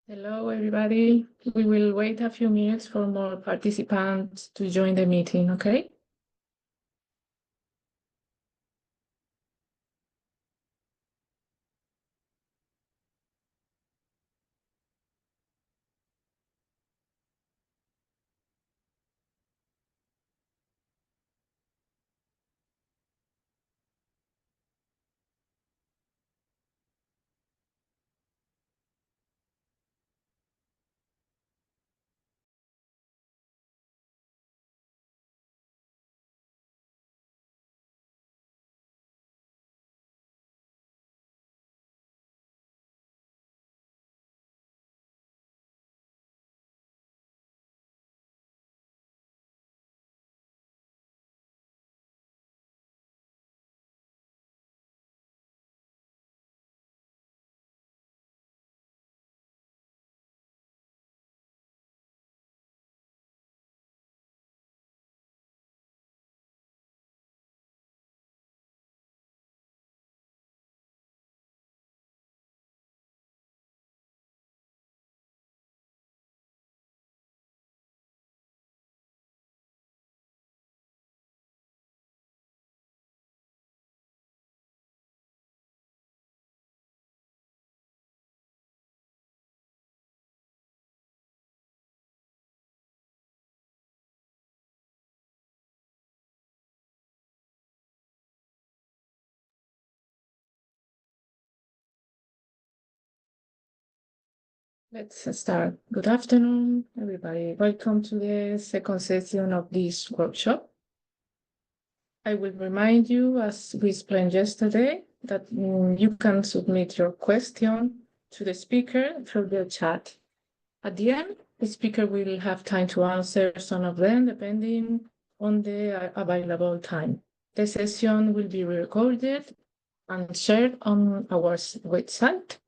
Hello, everybody. We will wait a few minutes for more participants to join the meeting, okay? Let's start. Good afternoon, everybody. Welcome to the second session of this workshop. I will remind you, as we explained yesterday, that you can submit your question to the speaker through the chat. At the end, the speaker will have time to answer some of them, depending on the available time. The session will be recorded and shared on our website,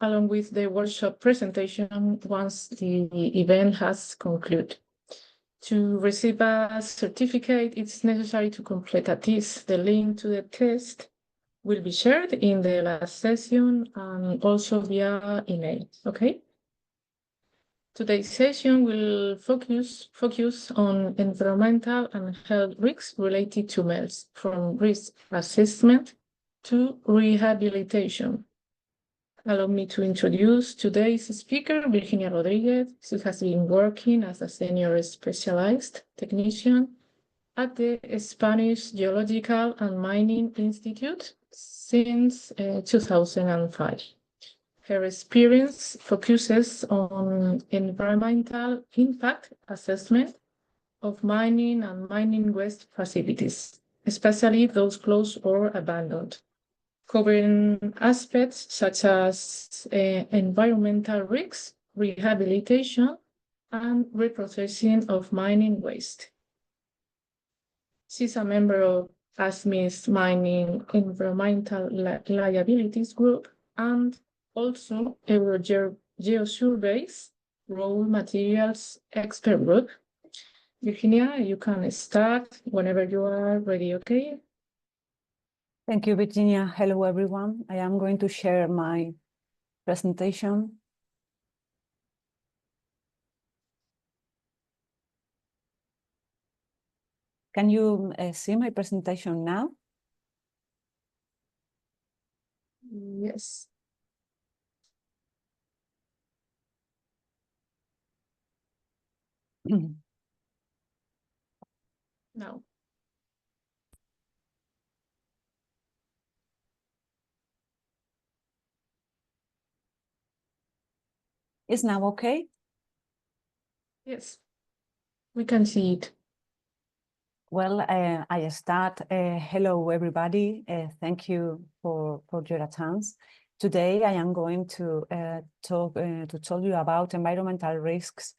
along with the workshop presentation once the event has concluded. To receive a certificate, it's necessary to complete a test. The link to the test will be shared in the last session and also via email, okay? Today's session will focus on environmental and health risks related to MELs, from risk assessment to rehabilitation. Allow me to introduce today's speaker, Virginia Rodríguez. She has been working as a senior specialized technician at the Spanish Geological and Mining Institute since 2005. Her experience focuses on environmental impact assessment of mining and mining waste facilities, especially those closed or abandoned, covering aspects such as environmental risks, rehabilitation, and reprocessing of mining waste. She's a member of ASME's Mining Environmental Liabilities Group and also Geosurveys Raw Materials Expert Group. Virginia, you can start whenever you are ready, okay? Thank you, Virginia. Hello, everyone. I am going to share my presentation. Can you see my presentation now? Yes. No. Is now okay? Yes, we can see it. Well, I start. Hello, everybody. Thank you for your attendance. Today, I am going to tell you about environmental risks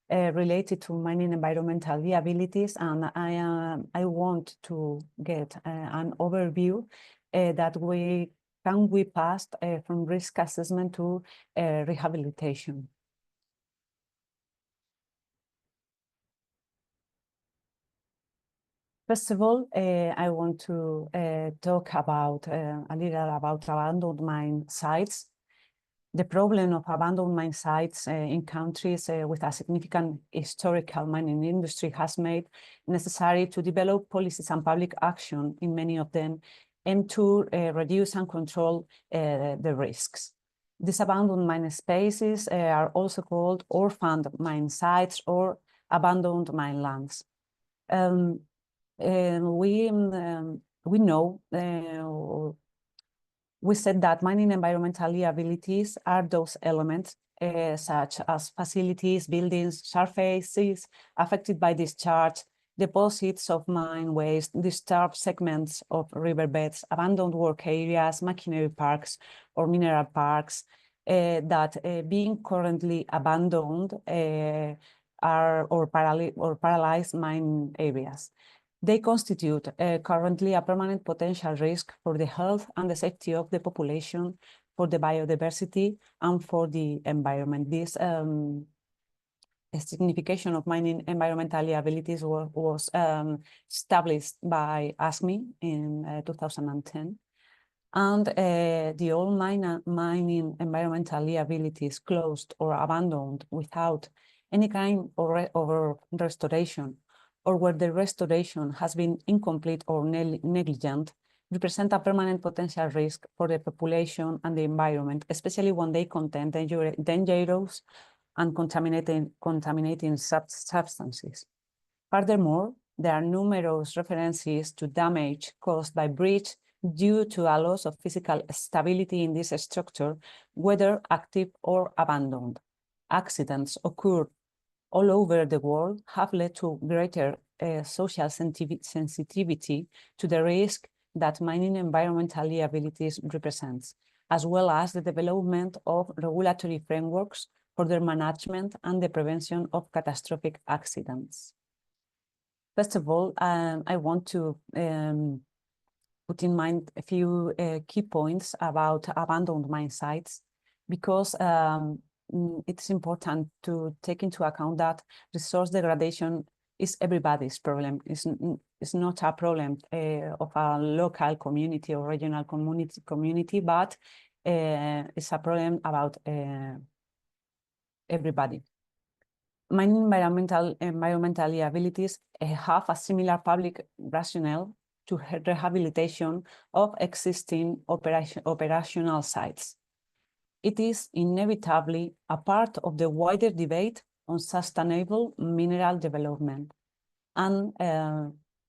related to mining environmental liabilities, and I want to get an overview that we pass from risk assessment to rehabilitation. First of all, I want to talk about a little about abandoned mine sites. The problem of abandoned mine sites in countries with a significant historical mining industry has made necessary to develop policies and public action in many of them, and to reduce and control the risks. These abandoned mine spaces are also called orphaned mine sites or abandoned mine lands. We know, we said that mining environmental liabilities are those elements such as facilities, buildings, surfaces affected by discharge, deposits of mine waste, disturbed segments of riverbeds, abandoned work areas, machinery parks, or mineral parks that being currently abandoned or paralyzed mine areas. They constitute currently a permanent potential risk for the health and the safety of the population, for the biodiversity, and for the environment. This signification of mining environmental liabilities was established by IGME in 2010. And the all mining environmental liabilities closed or abandoned without any kind of restoration, or where the restoration has been incomplete or negligent, represent a permanent potential risk for the population and the environment, especially when they contain dangerous and contaminating substances. Furthermore, there are numerous references to damage caused by breach due to a loss of physical stability in this structure, whether active or abandoned. Accidents occurred all over the world have led to greater social sensitivity to the risk that mining environmental liabilities represents, as well as the development of regulatory frameworks for their management and the prevention of catastrophic accidents. First of all, I want to put in mind a few key points about abandoned mine sites, because it's important to take into account that resource degradation is everybody's problem. It's not a problem of a local community or regional community, but it's a problem about everybody. Mining environmental liabilities have a similar public rationale to rehabilitation of existing operational sites. It is inevitably a part of the wider debate on sustainable mineral development. And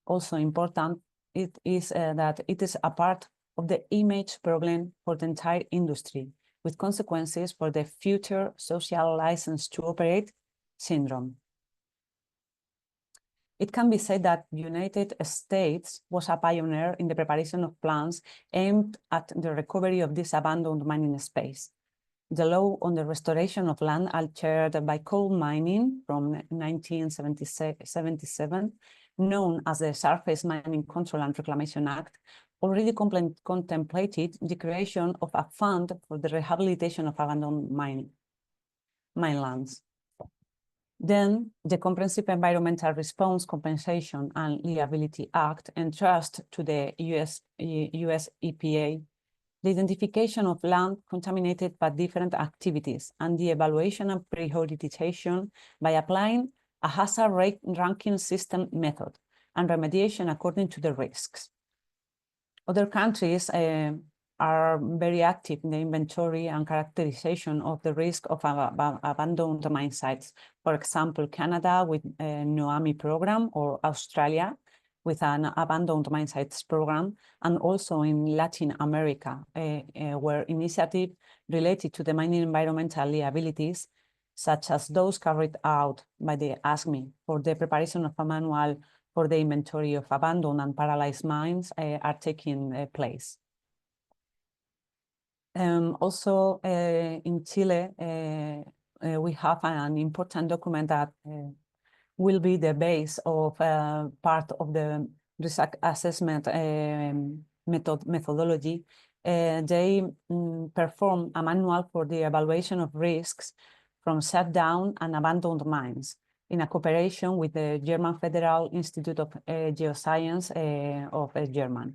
also important, it is that it is a part of the image problem for the entire industry, with consequences for the future social license to operate syndrome. It can be said that the United States was a pioneer in the preparation of plans aimed at the recovery of this abandoned mining space. The law on the restoration of land altered by coal mining from 1977, known as the Surface Mining Control and Reclamation Act, already contemplated the creation of a fund for the rehabilitation of abandoned mine lands. Then the Comprehensive Environmental Response, Compensation and Liability Act entrusted to the US EPA the identification of land contaminated by different activities and the evaluation and prioritization by applying a hazard rate ranking system method and remediation according to the risks. Other countries are very active in the inventory and characterization of the risk of abandoned mine sites. For example, Canada with a NOAMI program, or Australia with an abandoned mine sites program, and also in Latin America, where initiatives related to the mining environmental liabilities, such as those carried out by the IGME for the preparation of a manual for the inventory of abandoned and paralyzed mines, are taking place. Also in Chile, we have an important document that will be the base of part of the risk assessment methodology. They perform a manual for the evaluation of risks from shut down and abandoned mines in a cooperation with the German Federal Institute of Geoscience of Germany.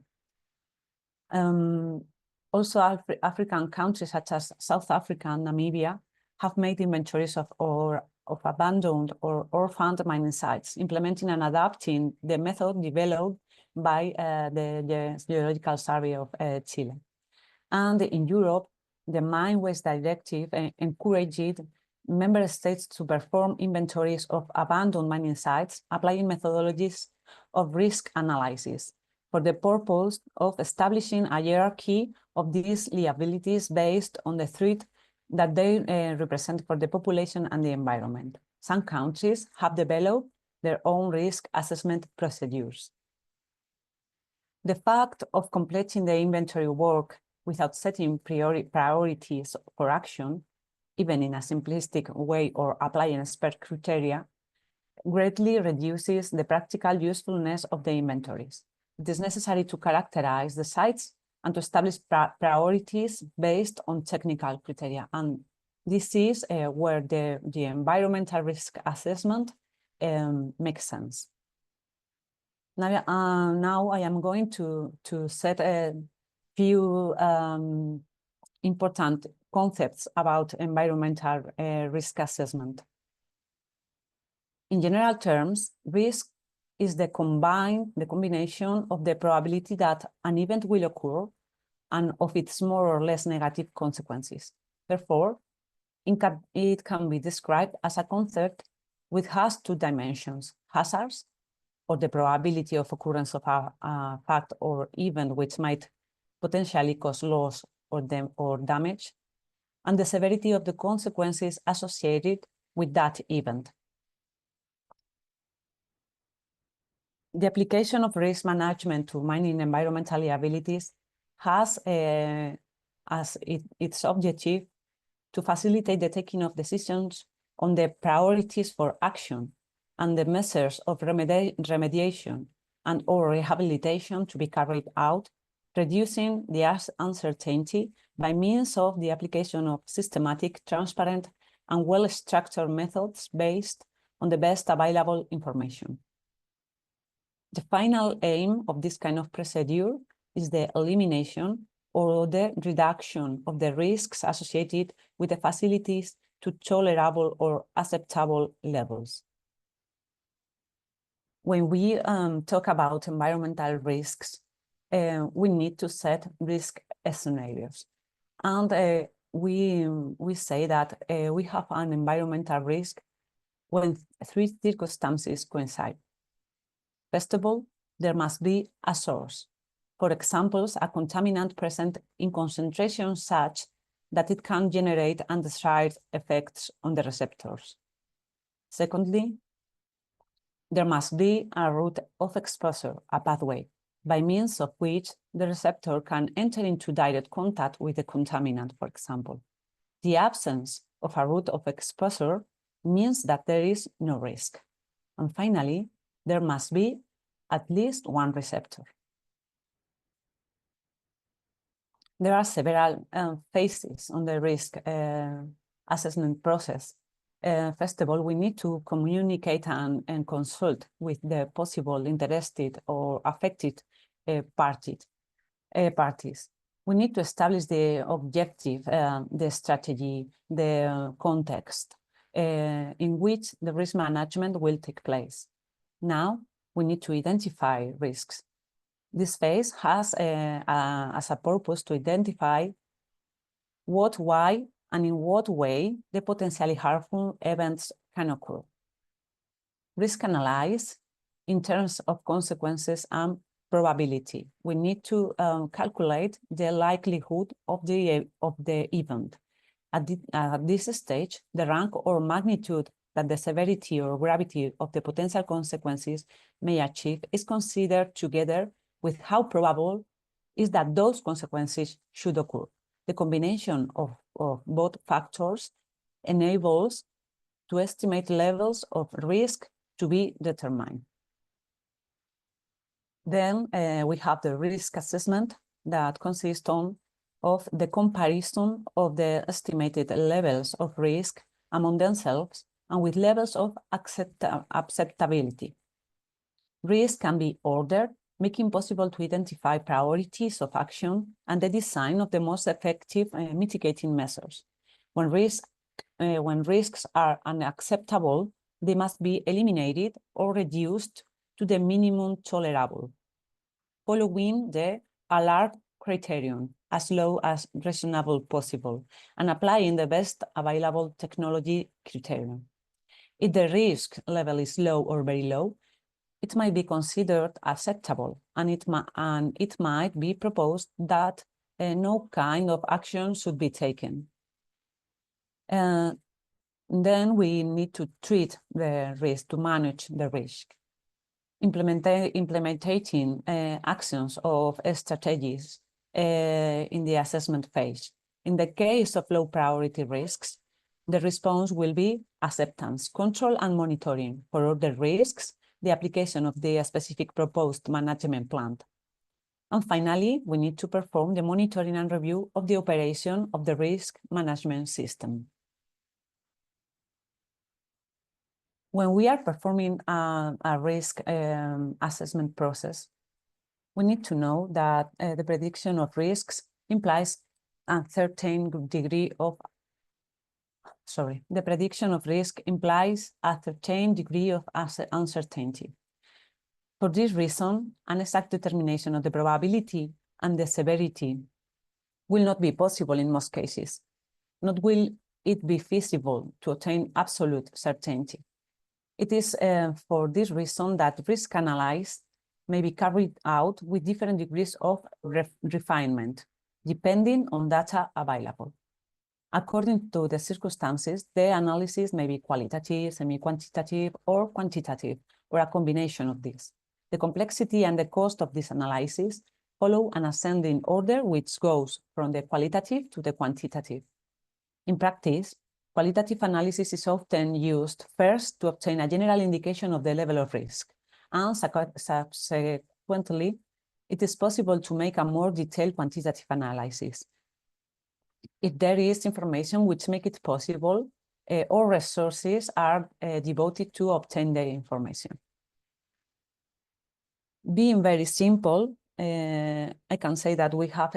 Also, African countries such as South Africa and Namibia have made inventories of abandoned or orphaned mining sites, implementing and adapting the method developed by the Geological Survey of Chile. And in Europe, the Mine Waste Directive encouraged member states to perform inventories of abandoned mining sites, applying methodologies of risk analysis for the purpose of establishing a hierarchy of these liabilities based on the threat that they represent for the population and the environment. Some countries have developed their own risk assessment procedures. The fact of completing the inventory work without setting priorities for action, even in a simplistic way or applying expert criteria, greatly reduces the practical usefulness of the inventories. It is necessary to characterize the sites and to establish priorities based on technical criteria. And this is where the environmental risk assessment makes sense. Now I am going to set a few important concepts about environmental risk assessment. In general terms, risk is the combination of the probability that an event will occur and of its more or less negative consequences. Therefore, it can be described as a concept which has two dimensions: hazards, or the probability of occurrence of a fact or event which might potentially cause loss or damage, and the severity of the consequences associated with that event. The application of risk management to mining environmental liabilities has as its objective to facilitate the taking of decisions on the priorities for action and the measures of remediation and or rehabilitation to be carried out, reducing the uncertainty by means of the application of systematic, transparent, and well-structured methods based on the best available information. The final aim of this kind of procedure is the elimination or the reduction of the risks associated with the facilities to tolerable or acceptable levels. When we talk about environmental risks, we need to set risk scenarios. And we say that we have an environmental risk when three circumstances coincide. First of all, there must be a source. For example, a contaminant present in concentration such that it can generate undesired effects on the receptors. Secondly, there must be a route of exposure, a pathway, by means of which the receptor can enter into direct contact with the contaminant, for example. The absence of a route of exposure means that there is no risk. And finally, there must be at least one receptor. There are several phases on the risk assessment process. First of all, we need to communicate and consult with the possible interested or affected parties. We need to establish the objective, the strategy, the context in which the risk management will take place. Now, we need to identify risks. This phase has as a purpose to identify what, why, and in what way the potentially harmful events can occur. Risk analysis in terms of consequences and probability. We need to calculate the likelihood of the event. At this stage, the rank or magnitude that the severity or gravity of the potential consequences may achieve is considered together with how probable is that those consequences should occur. The combination of both factors enables to estimate levels of risk to be determined. Then we have the risk assessment that consists of the comparison of the estimated levels of risk among themselves and with levels of acceptability. Risk can be ordered making possible to identify priorities of action and the design of the most effective mitigating measures. When risks are unacceptable, they must be eliminated or reduced to the minimum tolerable, following the alert criterion as low as reasonable possible and applying the best available technology criterion. If the risk level is low or very low, it might be considered acceptable, and it might be proposed that no kind of action should be taken. Then we need to treat the risk, to manage the risk. Implementing actions of strategies in the assessment phase. In the case of low priority risks, the response will be acceptance, control, and monitoring. For other risks, the application of the specific proposed management plan. And finally, we need to perform the monitoring and review of the operation of the risk management system. When we are performing a risk assessment process, we need to know that the prediction of risks implies a certain degree of the prediction of risk implies a certain degree of uncertainty. For this reason, an exact determination of the probability and the severity will not be possible in most cases, nor will it be feasible to attain absolute certainty. It is for this reason that risk analysis may be carried out with different degrees of refinement, depending on data available. According to the circumstances, the analysis may be qualitative, semi-quantitative, or quantitative, or a combination of these. The complexity and the cost of this analysis follow an ascending order which goes from the qualitative to the quantitative. In practice, qualitative analysis is often used first to obtain a general indication of the level of risk, and subsequently, it is possible to make a more detailed quantitative analysis if there is information which make it possible or resources are devoted to obtain the information. Being very simple, I can say that we have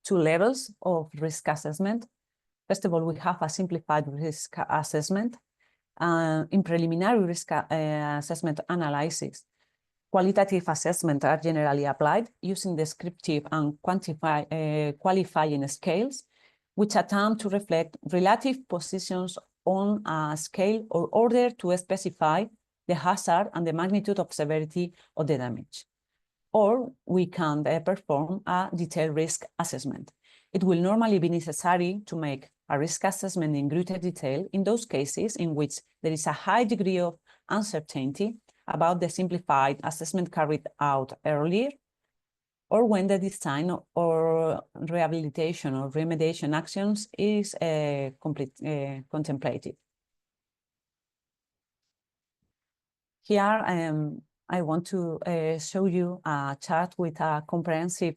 two levels of risk assessment. First of all, we have a simplified risk assessment. In preliminary risk assessment analysis, qualitative assessments are generally applied using descriptive and qualifying scales, which attempt to reflect relative positions on a scale or order to specify the hazard and the magnitude of severity of the damage. Or we can perform a detailed risk assessment. It will normally be necessary to make a risk assessment in greater detail in those cases in which there is a high degree of uncertainty about the simplified assessment carried out earlier, or when the design or rehabilitation or remediation actions is contemplated. Here, I want to show you a chart with a comprehensive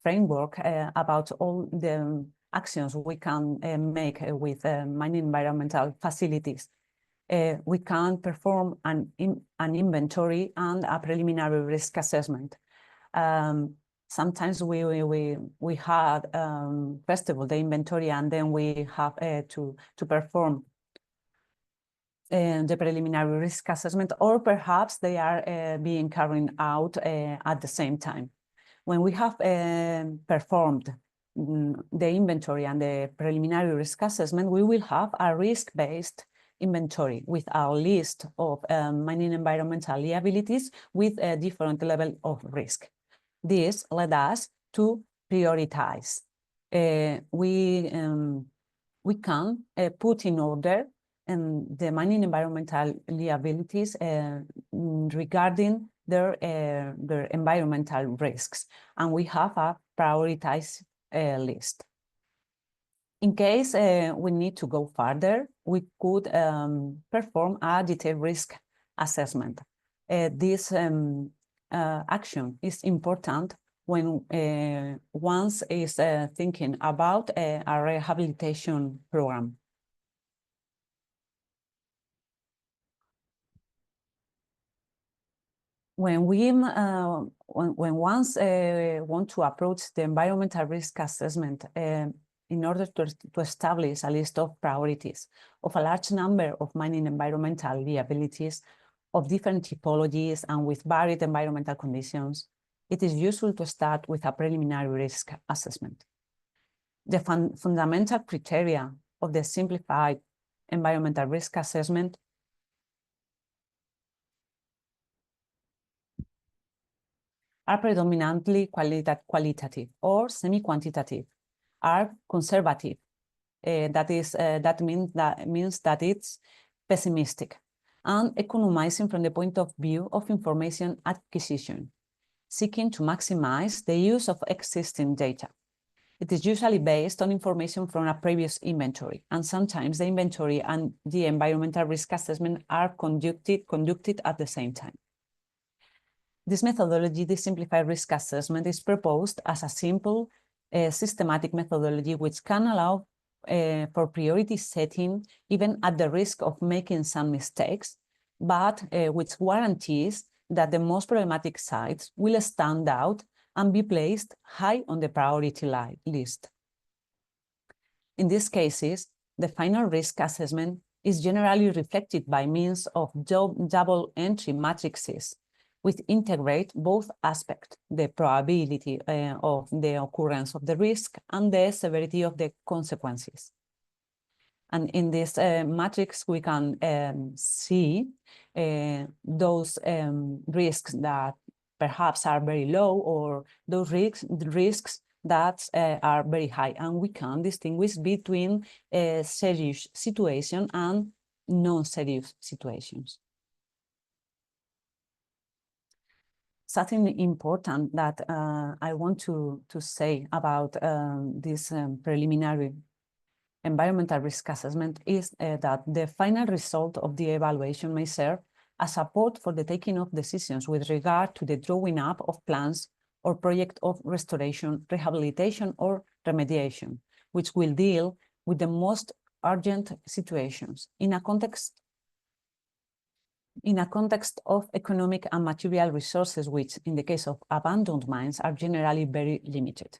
framework about all the actions we can make with mining environmental facilities. We can perform an inventory and a preliminary risk assessment. Sometimes we have first of all the inventory, and then we have to perform the preliminary risk assessment, or perhaps they are being carried out at the same time. When we have performed the inventory and the preliminary risk assessment, we will have a risk-based inventory with a list of mining environmental liabilities with a different level of risk. This led us to prioritize. We can put in order the mining environmental liabilities regarding their environmental risks, and we have a prioritized list. In case we need to go further, we could perform a detailed risk assessment. This action is important when one is thinking about a rehabilitation program. when we when once want to approach the environmental risk assessment in order to establish a list of priorities of a large number of mining environmental liabilities of different typologies and with varied environmental conditions, it is useful to start with a preliminary risk assessment. The fundamental criteria of the simplified environmental risk assessment are predominantly qualitative or semi-quantitative, are conservative. That means that it's pessimistic, and economizing from the point of view of information acquisition, seeking to maximize the use of existing data. It is usually based on information from a previous inventory, and sometimes the inventory and the environmental risk assessment are conducted at the same time. This methodology, the simplified risk assessment, is proposed as a simple, systematic methodology which can allow for priority setting, even at the risk of making some mistakes, but which guarantees that the most problematic sites will stand out and be placed high on the priority list. In these cases, the final risk assessment is generally reflected by means of double entry matrices, which integrate both aspects, the probability of the occurrence of the risk and the severity of the consequences. And in this matrix, we can see those risks that perhaps are very low, or those risks that are very high. And we can distinguish between serious situation and non-serious situations. Something important that I want to say about this preliminary environmental risk assessment is that the final result of the evaluation may serve as support for the taking of decisions with regard to the drawing up of plans or project of restoration, rehabilitation, or remediation, which will deal with the most urgent situations in a context of economic and material resources, which in the case of abandoned mines are generally very limited.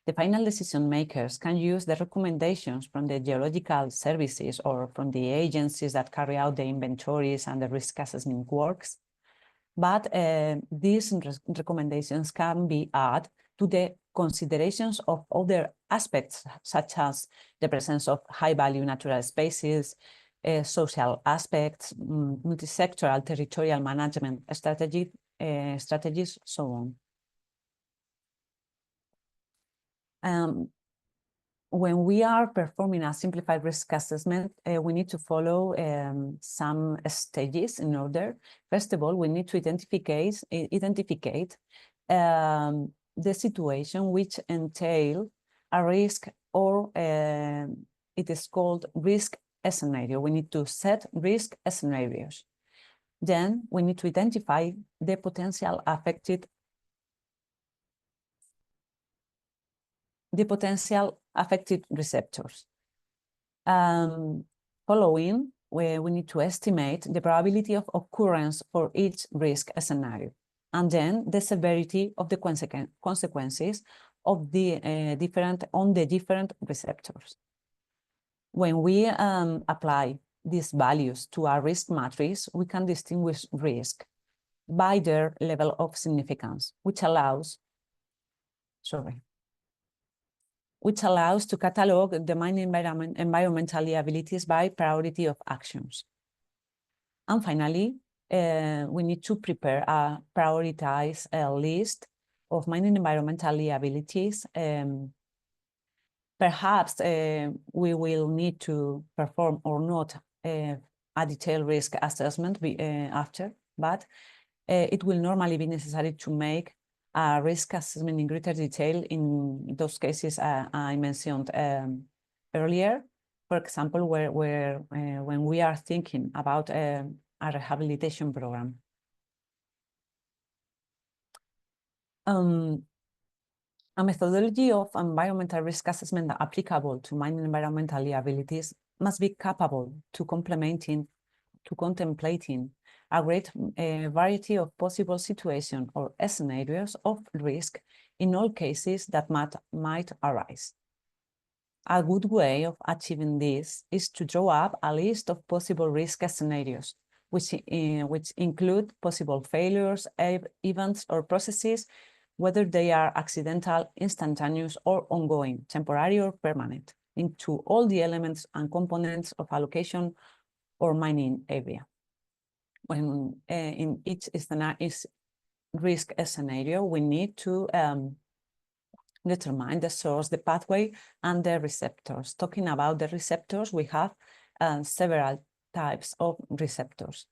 The final decision makers can use the recommendations from the geological services or from the agencies that carry out the inventories and the risk assessment works, but these recommendations can be added to the considerations of other aspects, such as the presence of high-value natural spaces, social aspects, multi-sectoral territorial management strategies, so on. When we are performing a simplified risk assessment, we need to follow some stages in order. First of all, we need to identify the situation which entail a risk, or it is called risk scenario. We need to set risk scenarios. Then we need to identify the potential affected receptors. Following, we need to estimate the probability of occurrence for each risk scenario, and then the severity of the consequences of the different receptors. When we apply these values to our risk matrix, we can distinguish risk by their level of significance, which allows to catalog the mining environmental liabilities by priority of actions. And finally, we need to prepare a prioritized list of mining environmental liabilities. Perhaps we will need to perform or not a detailed risk assessment after, but it will normally be necessary to make a risk assessment in greater detail in those cases I mentioned earlier. For example, when we are thinking about a rehabilitation program. A methodology of environmental risk assessment applicable to mining environmental liabilities must be capable to contemplating a great variety of possible situations or scenarios of risk in all cases that might arise. A good way of achieving this is to draw up a list of possible risk scenarios, which include possible failures, events, or processes, whether they are accidental, instantaneous, or ongoing, temporary or permanent, into all the elements and components of a location or mining area. When in each risk scenario, we need to determine the source, the pathway, and the receptors. Talking about the receptors, we have several types of receptors.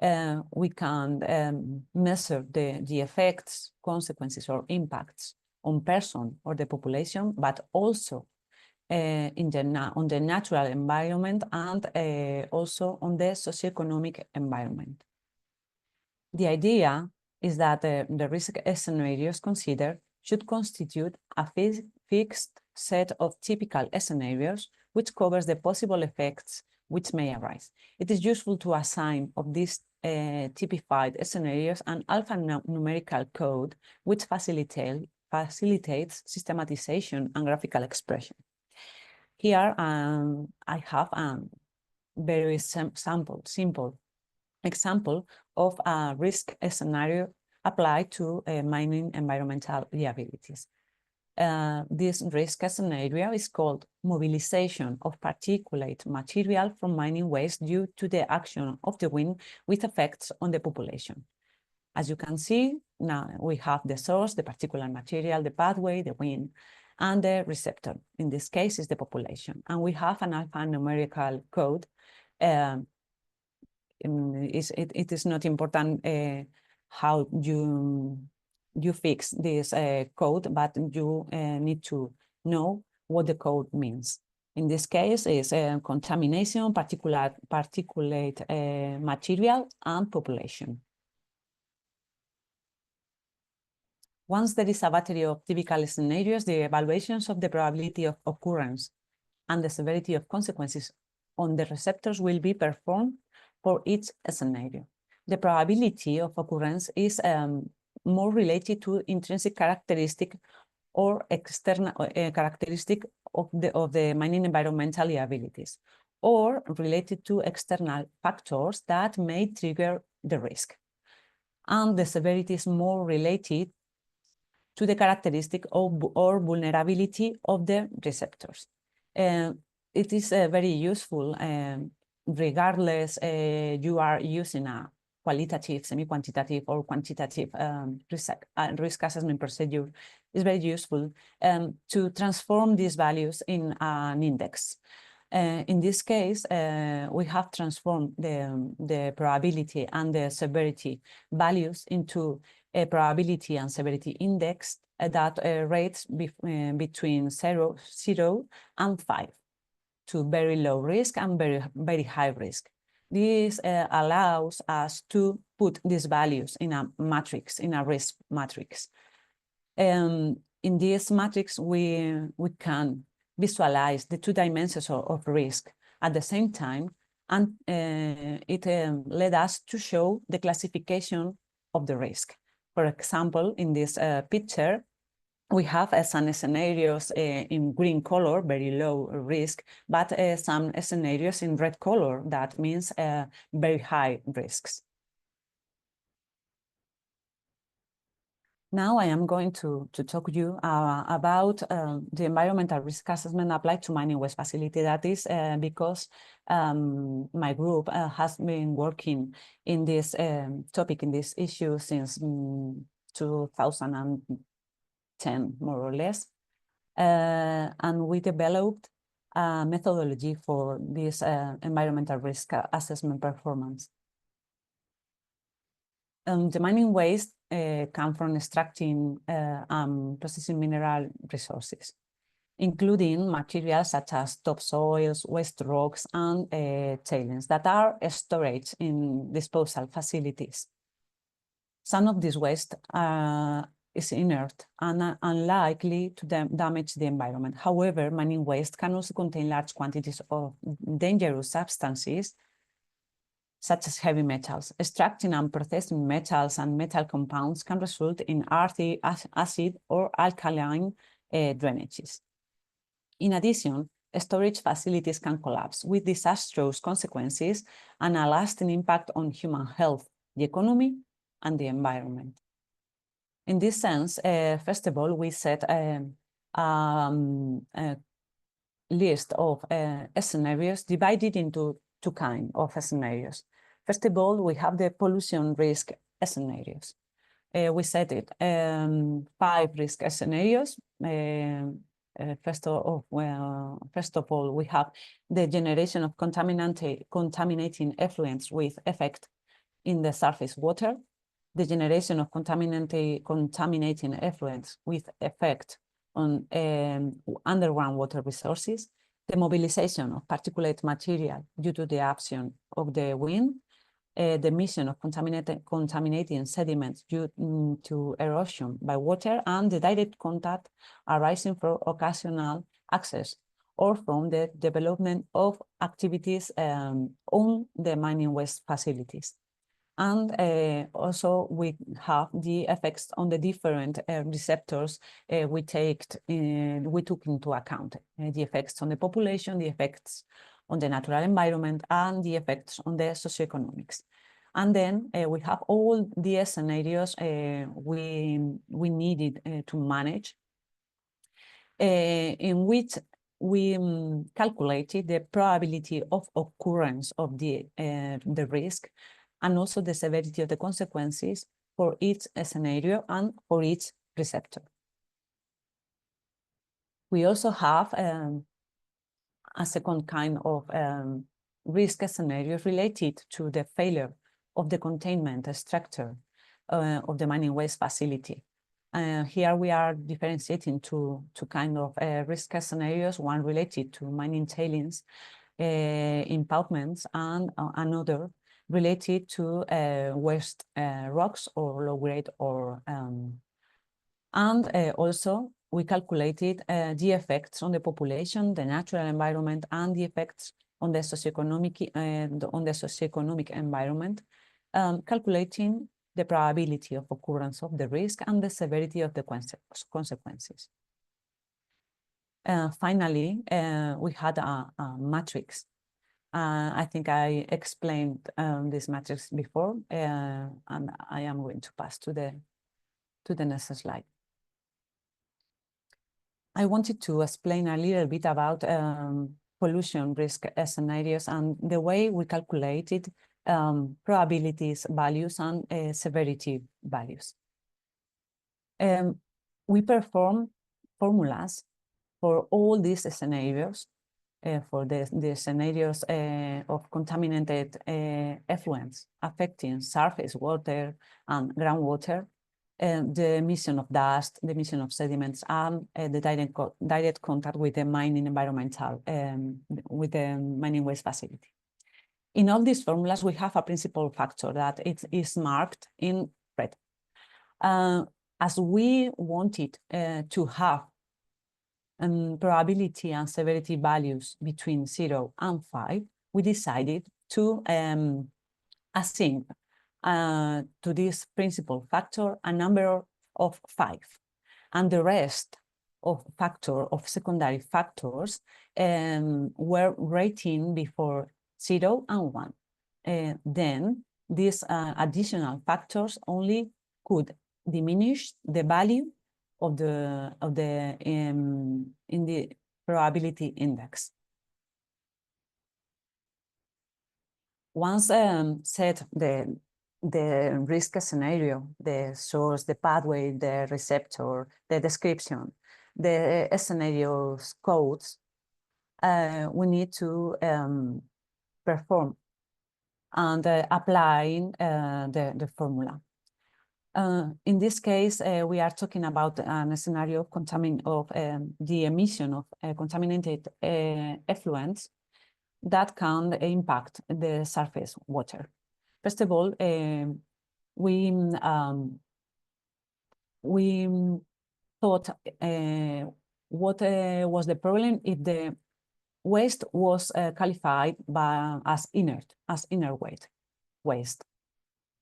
We can measure the effects, consequences, or impacts on person or the population, but also on the natural environment and also on the socioeconomic environment. The idea is that the risk scenarios considered should constitute a fixed set of typical scenarios which covers the possible effects which may arise. It is useful to assign of these typified scenarios an alphanumerical code which facilitates systematization and graphical expression. Here I have a very simple example of a risk scenario applied to mining environmental liabilities. This risk scenario is called mobilization of particulate material from mining waste due to the action of the wind with effects on the population. As you can see, now we have the source, the particulate material, the pathway, the wind, and the receptor. In this case, is the population. And we have an alphanumerical code. It is not important how you fix this code, but you need to know what the code means. In this case, is contamination, particulate material, and population. Once there is a battery of typical scenarios, the evaluations of the probability of occurrence and the severity of consequences on the receptors will be performed for each scenario. The probability of occurrence is more related to intrinsic characteristic or external characteristic of the mining environmental liabilities, or related to external factors that may trigger the risk. And the severity is more related to the characteristic or vulnerability of the receptors. It is very useful regardless you are using a qualitative, semi-quantitative, or quantitative risk assessment procedure. It's very useful to transform these values in an index. In this case, we have transformed the probability and the severity values into a probability and severity index that rates between 0 and 5 to very low risk and very high risk. This allows us to put these values in a matrix, in a risk matrix. In this matrix, we can visualize the two dimensions of risk at the same time, and it led us to show the classification of the risk. For example, in this picture, we have some scenarios in green color, very low risk, but some scenarios in red color, that means very high risks. Now I am going to talk to you about the environmental risk assessment applied to mining waste facility. That is because my group has been working in this topic, in this issue since 2010, more or less. And we developed a methodology for this environmental risk assessment performance. The mining waste come from extracting and processing mineral resources, including materials such as topsoils, waste rocks, and tailings that are stored in disposal facilities. Some of this waste is inert and unlikely to damage the environment. However, mining waste can also contain large quantities of dangerous substances such as heavy metals. Extracting and processing metals and metal compounds can result in earthy, acid, or alkaline drainages. In addition, storage facilities can collapse with disastrous consequences and a lasting impact on human health, the economy, and the environment. In this sense, first of all, we set a list of scenarios divided into two kinds of scenarios. First of all, we have the pollution risk scenarios. We set it 5 risk scenarios. First of all, we have the generation of contaminating effluents with effect in the surface water, the generation of contaminating effluents with effect on underground water resources, the mobilization of particulate material due to the action of the wind, the emission of contaminating sediments due to erosion by water, and the direct contact arising from occasional access or from the development of activities on the mining waste facilities. And also we have the effects on the different receptors we took into account, the effects on the population, the effects on the natural environment, and the effects on the socioeconomics. And then we have all the scenarios we needed to manage, in which we calculated the probability of occurrence of the risk, and also the severity of the consequences for each scenario and for each receptor. We also have a second kind of risk scenarios related to the failure of the containment structure of the mining waste facility. Here we are differentiating two kind of risk scenarios, one related to mining tailings impoundments, and another related to waste rocks or low-grade ore. And also we calculated the effects on the population, the natural environment, and the effects on the socioeconomic environment, calculating the probability of occurrence of the risk and the severity of the consequences. Finally, we had a matrix. I think I explained this matrix before, and I am going to pass to the next slide. I wanted to explain a little bit about pollution risk scenarios and the way we calculated probabilities values and severity values. We perform formulas for all these scenarios, for the scenarios of contaminated effluents affecting surface water and groundwater, the emission of dust, the emission of sediments, and the direct contact with the mining environmental, with the mining waste facility. In all these formulas, we have a principal factor that it is marked in red. As we wanted to have probability and severity values between 0 and 5, we decided to assign to this principal factor a number of 5, and the rest of secondary factors were rating before 0 and 1. Then these additional factors only could diminish the value of the in the probability index. Once set the risk scenario, the source, the pathway, the receptor, the description, the scenarios codes, we need to perform and applying the formula. In this case, we are talking about a scenario of the emission of contaminated effluents that can impact the surface water. First of all, we thought what was the problem if the waste was qualified as inert waste. waste.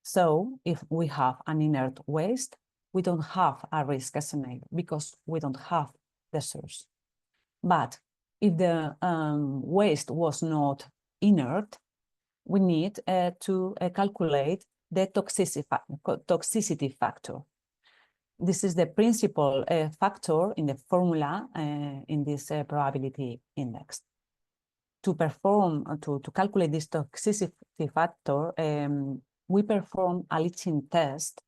So if we have an inert waste, we don't have a risk scenario because we don't have the source. But if the waste was not inert, we need to calculate the toxicity factor. This is the principal factor in the formula in this probability index. To calculate this toxicity factor, we perform a leaching test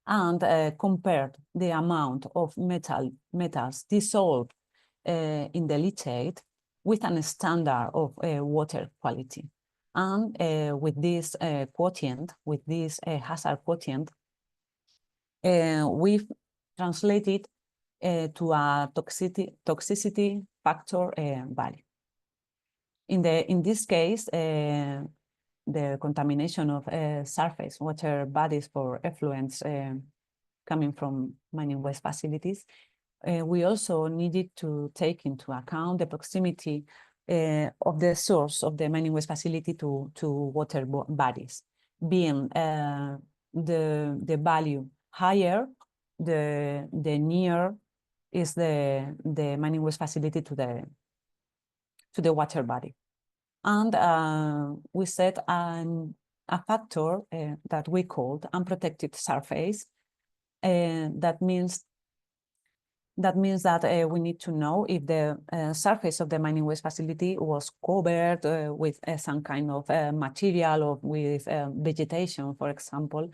and compared the amount of metals dissolved in the leachate with a standard of water quality. And with this quotient, with this hazard quotient, we've translated to a toxicity factor value. In this case, the contamination of surface water bodies for effluents coming from mining waste facilities, we also needed to take into account the proximity of the source of the mining waste facility to water bodies. Being the value higher, the nearer is the mining waste facility to the water body. And we set a factor that we called unprotected surface. That means that we need to know if the surface of the mining waste facility was covered with some kind of material or with vegetation, for example.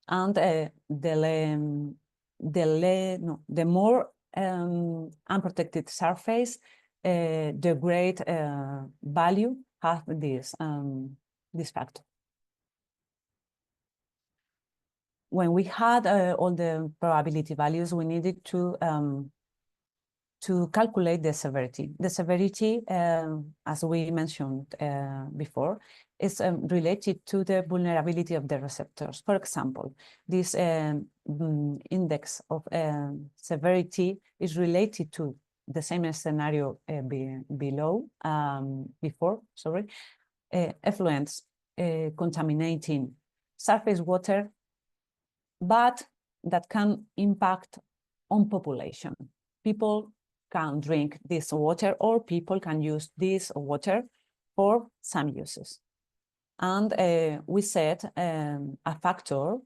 And the more unprotected surface, the great value have this factor. When we had all the probability values, we needed to calculate the severity. The severity, as we mentioned before, is related to the vulnerability of the receptors. For example, this index of severity is related to the same scenario before, effluents contaminating surface water, but that can impact on population. People can drink this water, or people can use this water for some uses. And we set a factor,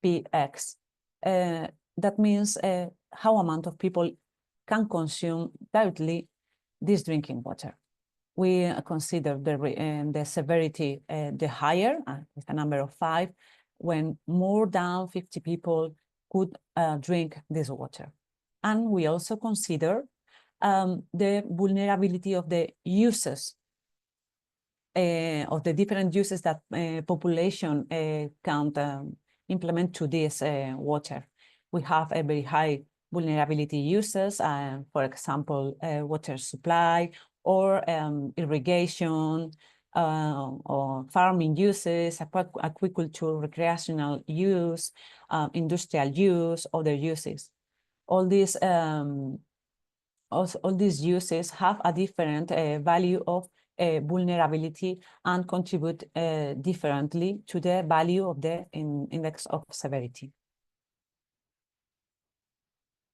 Px, that means how amount of people can consume directly this drinking water. We consider the severity the higher, with a number of 5, when more than 50 people could drink this water. And we also consider the vulnerability of the uses, of the different uses that population can implement to this water. We have a very high vulnerability uses, for example, water supply or irrigation, or farming uses, aquaculture, recreational use, industrial use, other uses. All these uses have a different value of vulnerability and contribute differently to the value of the index of severity.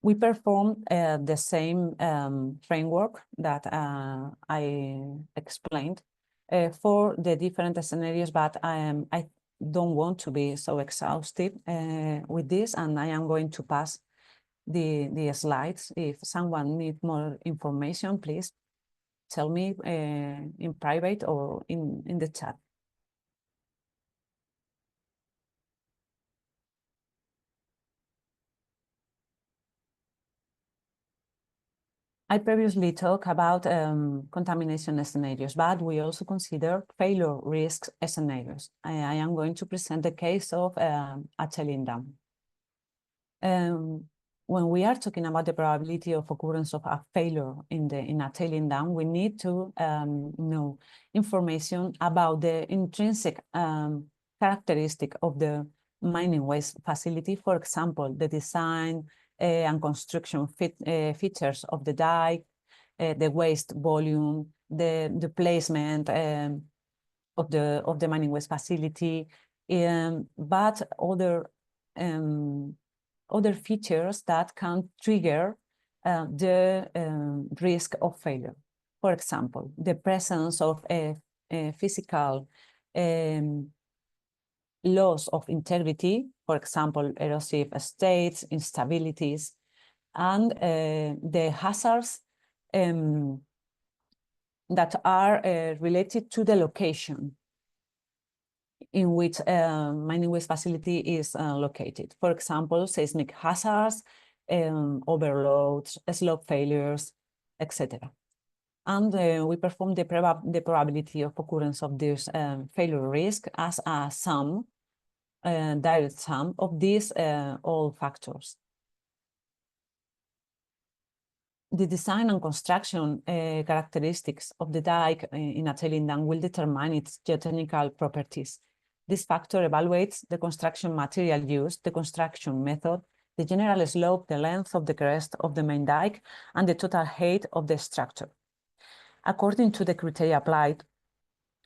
We perform the same framework that I explained for the different scenarios, but I don't want to be so exhaustive with this, and I am going to pass the slides. If someone needs more information, please tell me in private or in the chat. I previously talked about contamination scenarios, but we also consider failure risk scenarios. I am going to present the case of a tailing dam. When we are talking about the probability of occurrence of a failure in a tailing dam, we need to know information about the intrinsic characteristic of the mining waste facility. For example, the design and construction features of the dike, the waste volume, the placement of the mining waste facility, but other features that can trigger the risk of failure. For example, the presence of a physical loss of integrity, for example, erosive states, instabilities, and the hazards that are related to the location in which a mining waste facility is located. For example, seismic hazards, overloads, slope failures, etc. And we perform the probability of occurrence of this failure risk as a sum, direct sum of these all factors. The design and construction characteristics of the dike in a tailing dam will determine its geotechnical properties. This factor evaluates the construction material used, the construction method, the general slope, the length of the crest of the main dike, and the total height of the structure. According to the criteria applied,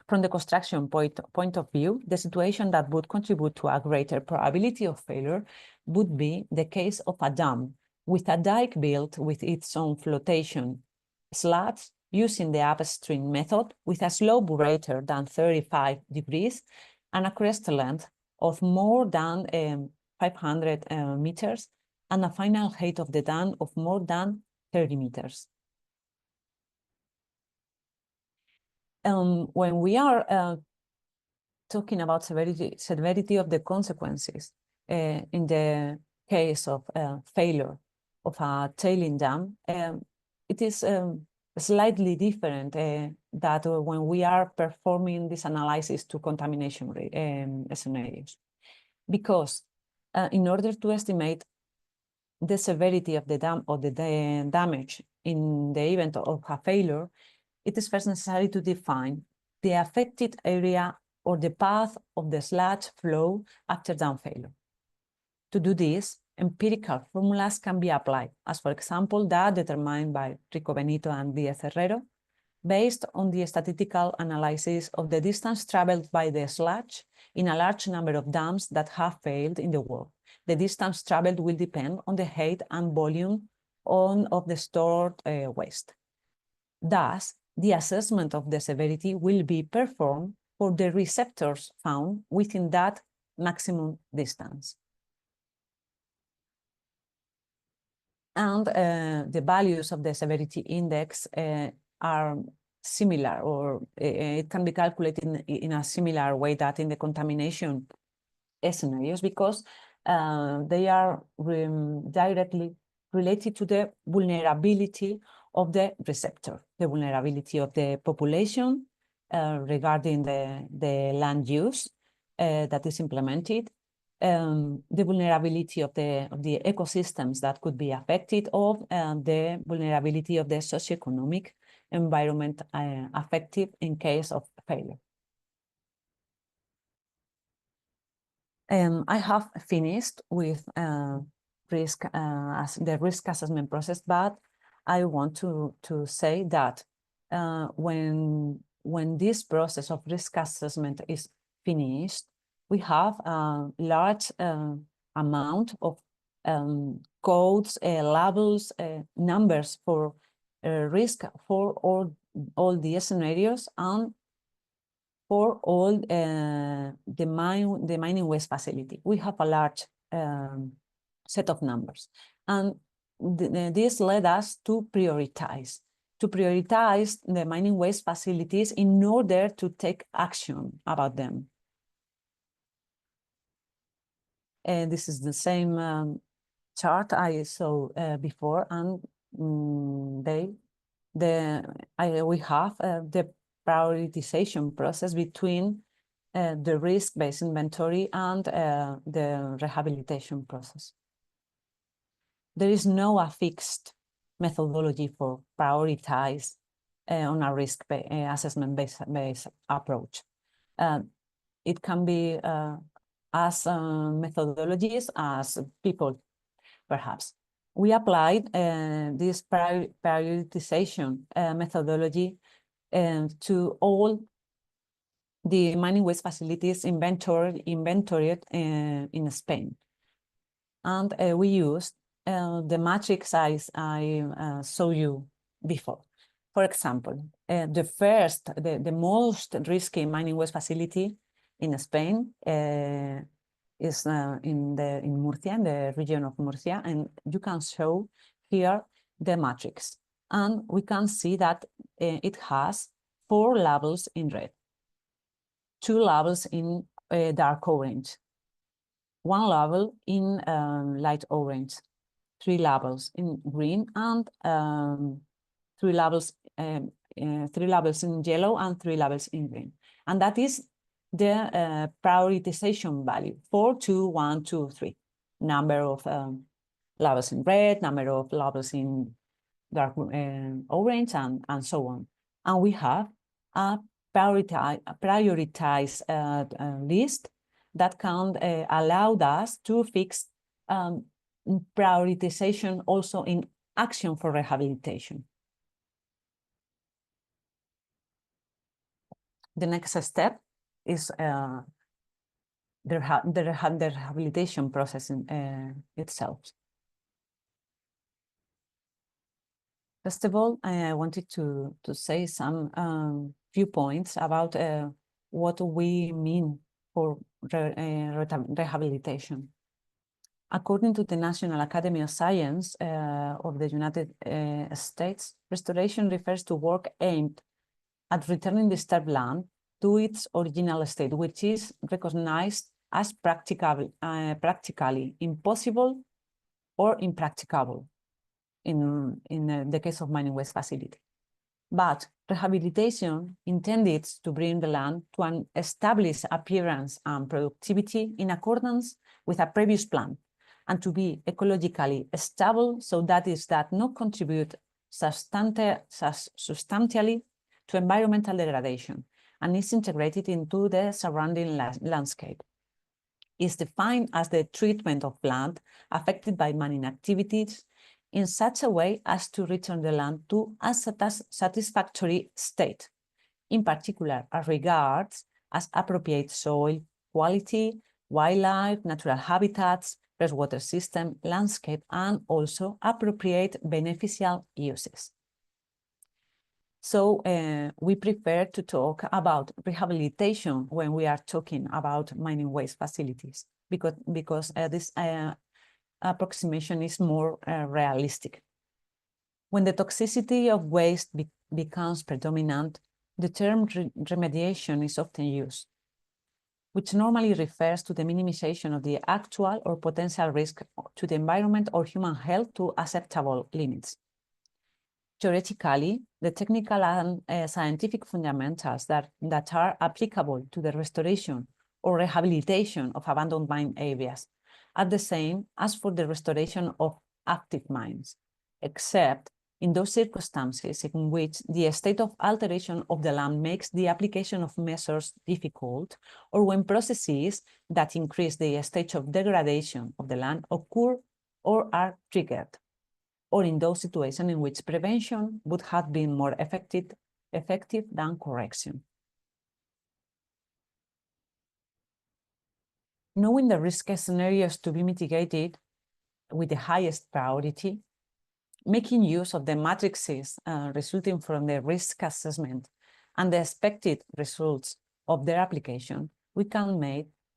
from the construction point of view, the situation that would contribute to a greater probability of failure would be the case of a dam, with a dike built with its own flotation slats using the upstream method with a slope greater than 35 degrees and a crest length of more than 500 meters and a final height of the dam of more than 30 meters. When we are talking about severity of the consequences in the case of failure of a tailing dam, it is slightly different that when we are performing this analysis to contamination scenarios. Because in order to estimate the severity of the dam or the damage in the event of a failure, it is first necessary to define the affected area or the path of the sludge flow after dam failure. To do this, empirical formulas can be applied, as for example, that determined by Rico Benito and Díaz Herrero, based on the statistical analysis of the distance traveled by the sludge in a large number of dams that have failed in the world. The distance traveled will depend on the height and volume of the stored waste. Thus, the assessment of the severity will be performed for the receptors found within that maximum distance. And the values of the severity index are similar, or it can be calculated in a similar way that in the contamination scenarios, because they are directly related to the vulnerability of the receptor, the vulnerability of the population regarding the land use that is implemented, the vulnerability of the ecosystems that could be affected, or the vulnerability of the socioeconomic environment affected in case of failure. I have finished with the risk assessment process, but I want to say that when this process of risk assessment is finished, we have a large amount of codes, labels, numbers for risk for all the scenarios and for all the mining waste facility. We have a large set of numbers, and this led us to prioritize the mining waste facilities in order to take action about them. And this is the same chart I saw before, and we have the prioritization process between the risk-based inventory and the rehabilitation process. There is no fixed methodology for prioritize on a risk assessment-based approach. It can be as methodologies as people, perhaps. We applied this prioritization methodology to all the mining waste facilities inventoried in Spain. And we used the matrix I showed you before. For example, the most risky mining waste facility in Spain is in Murcia, in the region of Murcia, and you can show here the matrix. And we can see that it has 4 levels in red, 2 levels in dark orange, 1 level in light orange, 3 levels in green, and 3 levels in yellow and 3 levels in green. And that is the prioritization value: 4, 2, 1, 2, 3. Number of levels in red, number of levels in dark orange, and so on. And we have a prioritized list that can allow us to fix prioritization also in action for rehabilitation. The next step is the rehabilitation process itself. First of all, I wanted to say some few points about what we mean for rehabilitation. According to the National Academy of Science of the United States, restoration refers to work aimed at returning disturbed land to its original state, which is recognized as practically impossible or impracticable in the case of mining waste facility. But rehabilitation intended to bring the land to an established appearance and productivity in accordance with a previous plan, and to be ecologically stable, so that is that not contribute substantially to environmental degradation, and is integrated into the surrounding landscape. Is defined as the treatment of land affected by mining activities in such a way as to return the land to a satisfactory state, in particular as regards as appropriate soil quality, wildlife, natural habitats, freshwater system, landscape, and also appropriate beneficial uses. So we prefer to talk about rehabilitation when we are talking about mining waste facilities, because this approximation is more realistic. When the toxicity of waste becomes predominant, the term remediation is often used, which normally refers to the minimization of the actual or potential risk to the environment or human health to acceptable limits. Theoretically, the technical and scientific fundamentals that are applicable to the restoration or rehabilitation of abandoned mine areas are the same as for the restoration of active mines, except in those circumstances in which the state of alteration of the land makes the application of measures difficult, or when processes that increase the stage of degradation of the land occur or are triggered, or in those situations in which prevention would have been more effective than correction. Knowing the risk scenarios to be mitigated with the highest priority, making use of the matrices resulting from the risk assessment and the expected results of their application, we can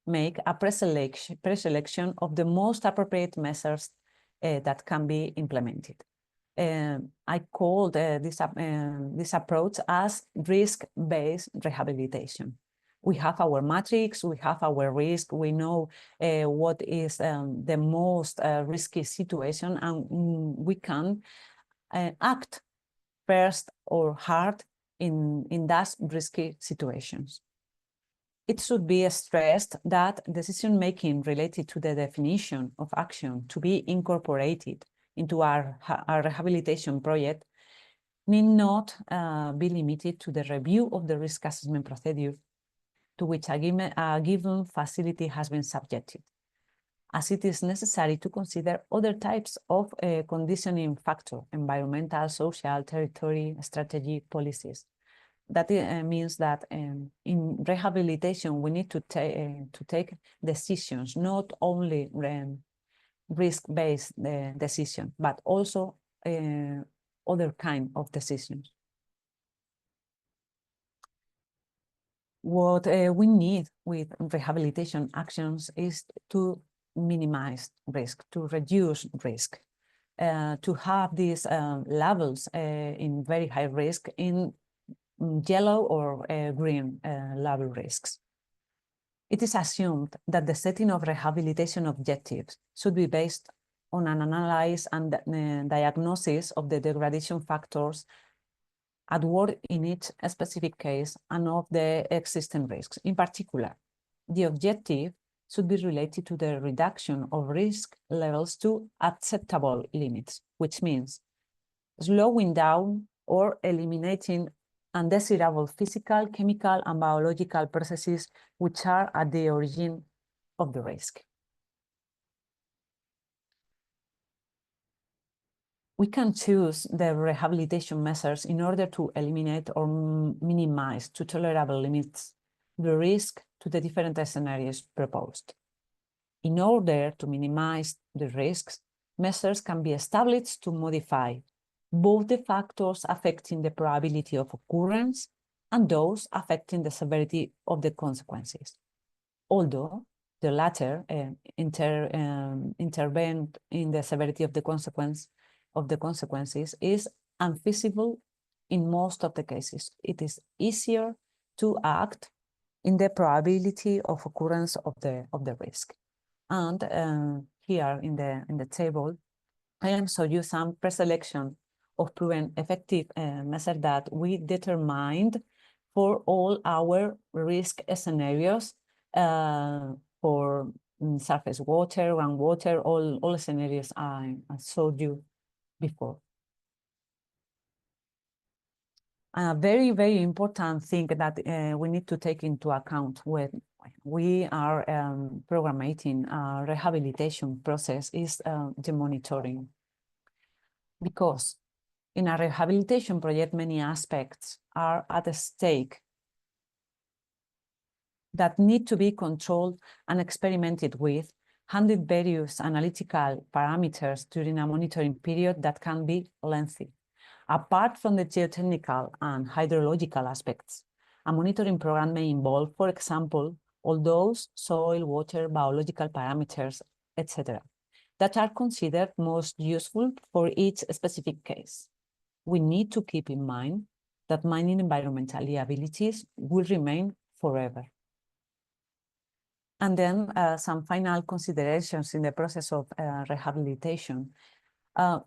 make a preselection of the most appropriate measures that can be implemented. I called this approach as risk-based rehabilitation. We have our matrix, we have our risk, we know what is the most risky situation, and we can act first or hard in those risky situations. It should be stressed that decision-making related to the definition of action to be incorporated into our rehabilitation project need not be limited to the review of the risk assessment procedure to which a given facility has been subjected, as it is necessary to consider other types of conditioning factor: environmental, social, territory, strategy, policies, that means that in rehabilitation, we need to take decisions, not only risk-based decisions, but also other kind of decisions. What we need with rehabilitation actions is to minimize risk, to reduce risk, to have these levels in very high risk in yellow or green level risks. It is assumed that the setting of rehabilitation objectives should be based on an analysis and diagnosis of the degradation factors at work in each specific case and of the existing risks. In particular, the objective should be related to the reduction of risk levels to acceptable limits, which means slowing down or eliminating undesirable physical, chemical, and biological processes which are at the origin of the risk. We can choose the rehabilitation measures in order to eliminate or minimize to tolerable limits the risk to the different scenarios proposed. In order to minimize the risks, measures can be established to modify both the factors affecting the probability of occurrence and those affecting the severity of the consequences. Although the latter intervene in the severity of the consequences is unfeasible in most of the cases. It is easier to act in the probability of occurrence of the risk. And here in the table, I am showing you some preselection of proven effective measures that we determined for all our risk scenarios for surface water, groundwater, all scenarios I showed you before. A very, very important thing that we need to take into account when we are programming a rehabilitation process is the monitoring. Because in a rehabilitation project, many aspects are at stake that need to be controlled and experimented with, handling various analytical parameters during a monitoring period that can be lengthy. Apart from the geotechnical and hydrological aspects, a monitoring program may involve, for example, all those soil, water, biological parameters, etc., that are considered most useful for each specific case. We need to keep in mind that mining environmental liabilities will remain forever. And then some final considerations in the process of rehabilitation.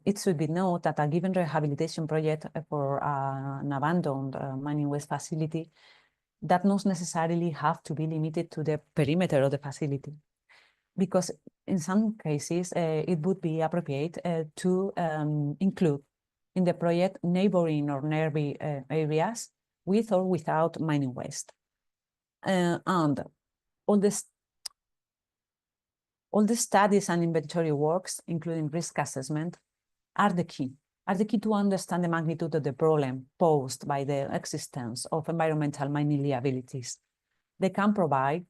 It should be noted that a given rehabilitation project for an abandoned mining waste facility does not necessarily have to be limited to the perimeter of the facility, because in some cases it would be appropriate to include in the project neighboring or nearby areas with or without mining waste. And all the studies and inventory works, including risk assessment, are the key to understand the magnitude of the problem posed by the existence of environmental mining liabilities. They can provide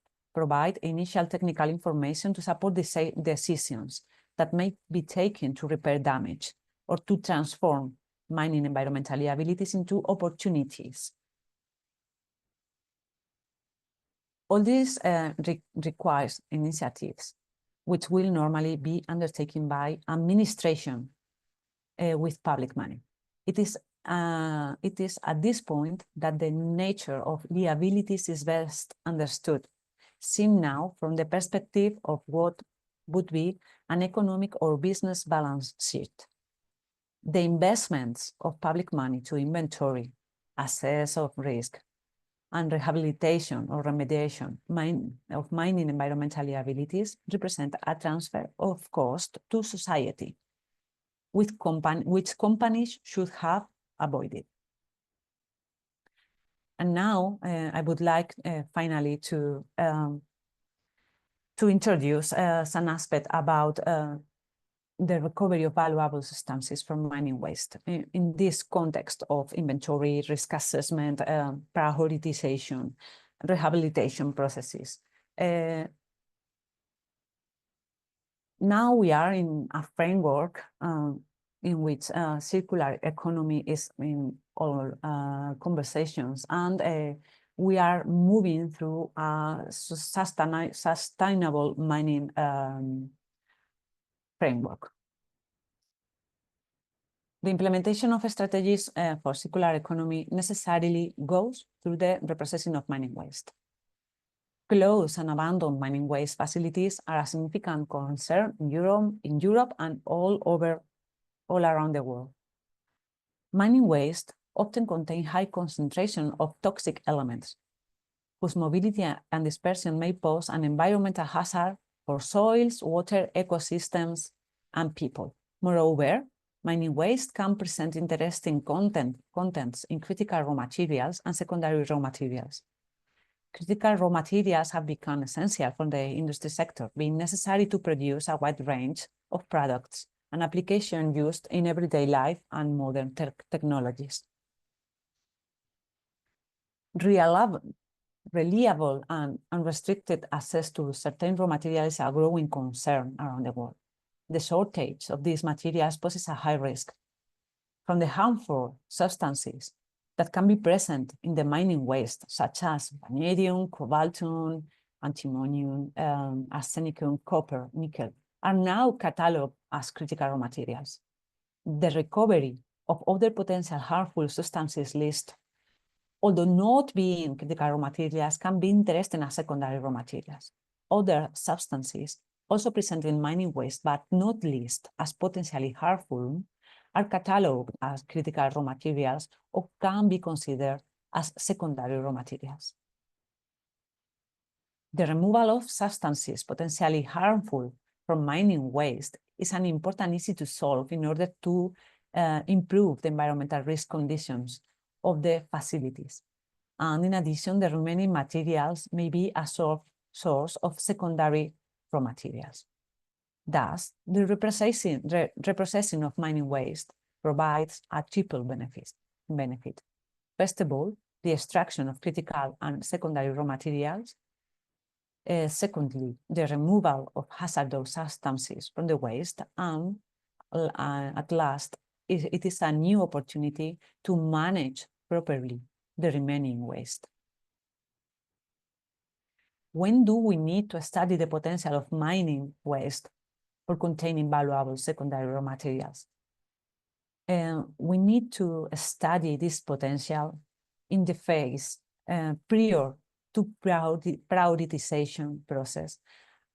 initial technical information to support the decisions that may be taken to repair damage or to transform mining environmental liabilities into opportunities. All this requires initiatives which will normally be undertaken by administration with public money. It is at this point that the nature of liabilities is best understood, seen now from the perspective of what would be an economic or business balance sheet. The investments of public money to inventory, assess of risk, and rehabilitation or remediation of mining environmental liabilities represent a transfer of cost to society, which companies should have avoided. And now I would like finally to introduce some aspect about the recovery of valuable substances from mining waste in this context of inventory, risk assessment, prioritization, rehabilitation processes. Now we are in a framework in which circular economy is in all conversations, and we are moving through a sustainable mining framework. The implementation of strategies for circular economy necessarily goes through the reprocessing of mining waste. Closed and abandoned mining waste facilities are a significant concern in Europe and all around the world. Mining waste often contain high concentration of toxic elements, whose mobility and dispersion may pose an environmental hazard for soils, water, ecosystems, and people. Moreover, mining waste can present interesting contents in critical raw materials and secondary raw materials. Critical raw materials have become essential for the industry sector, being necessary to produce a wide range of products and applications used in everyday life and modern technologies. Reliable and unrestricted access to certain raw materials is a growing concern around the world. The shortage of these materials poses a high risk from the harmful substances that can be present in the mining waste, such as vanadium, cobaltum, antimonium, arsenicum, copper, nickel, are now catalogued as critical raw materials. The recovery of other potential harmful substances list, although not being critical raw materials, can be interesting as secondary raw materials. Other substances also present in mining waste, but not listed as potentially harmful, are catalogued as critical raw materials or can be considered as secondary raw materials. The removal of substances potentially harmful from mining waste is an important issue to solve in order to improve the environmental risk conditions of the facilities. And in addition, the remaining materials may be a source of secondary raw materials. Thus, the reprocessing of mining waste provides a triple benefit. First of all, the extraction of critical and secondary raw materials. Secondly, the removal of hazardous substances from the waste. And at last, it is a new opportunity to manage properly the remaining waste. When do we need to study the potential of mining waste for containing valuable secondary raw materials? We need to study this potential in the phase prior to prioritization process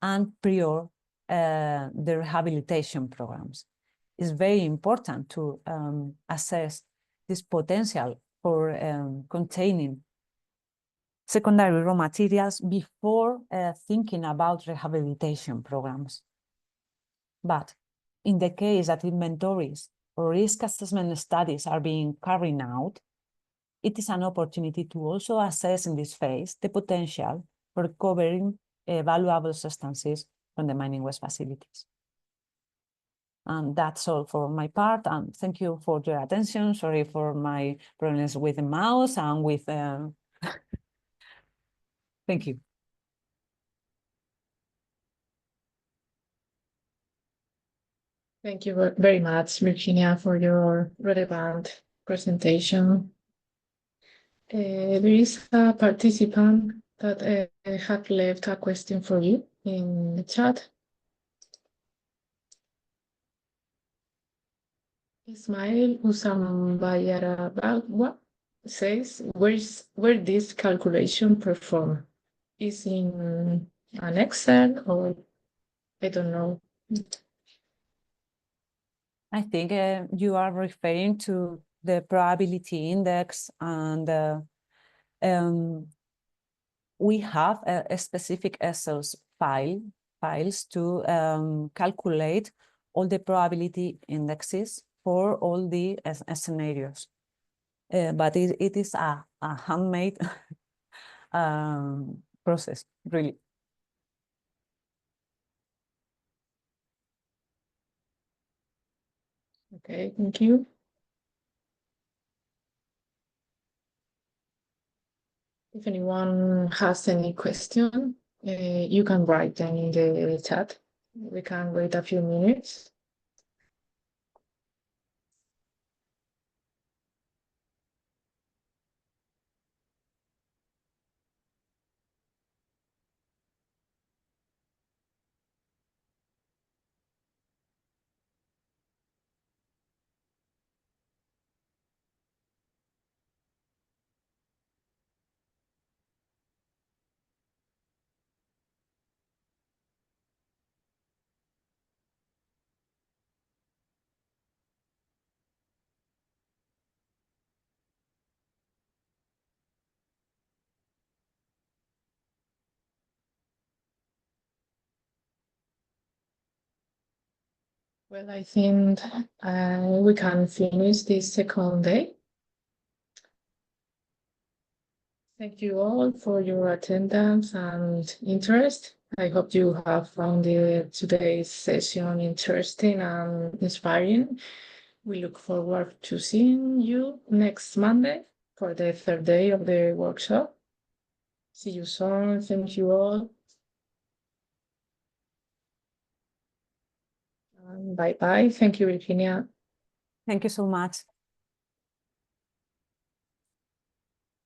and prior the rehabilitation programs. It's very important to assess this potential for containing secondary raw materials before thinking about rehabilitation programs. But in the case that inventories or risk assessment studies are being carried out, it is an opportunity to also assess in this phase the potential for recovering valuable substances from the mining waste facilities. And that's all for my part, and thank you for your attention. Sorry for my problems with the mouse and with... Thank you. Thank you very much, Virginia, for your relevant presentation. There is a participant that had left a question for you in the chat. Ismail Usambayarabagwa says, where this calculation performed? Is in an Excel or I don't know. I think you are referring to the probability index, and we have a specific Excel files to calculate all the probability indexes for all the scenarios. But it is a handmade process, really. Okay, thank you. If anyone has any question, you can write them in the chat. We can wait a few minutes. Well, I think we can finish this second day. Thank you all for your attendance and interest. I hope you have found today's session interesting and inspiring. We look forward to seeing you next Monday for the third day of the workshop. See you soon. Thank you all. Bye-bye. Thank you, Virginia. Thank you so much.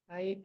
Bye.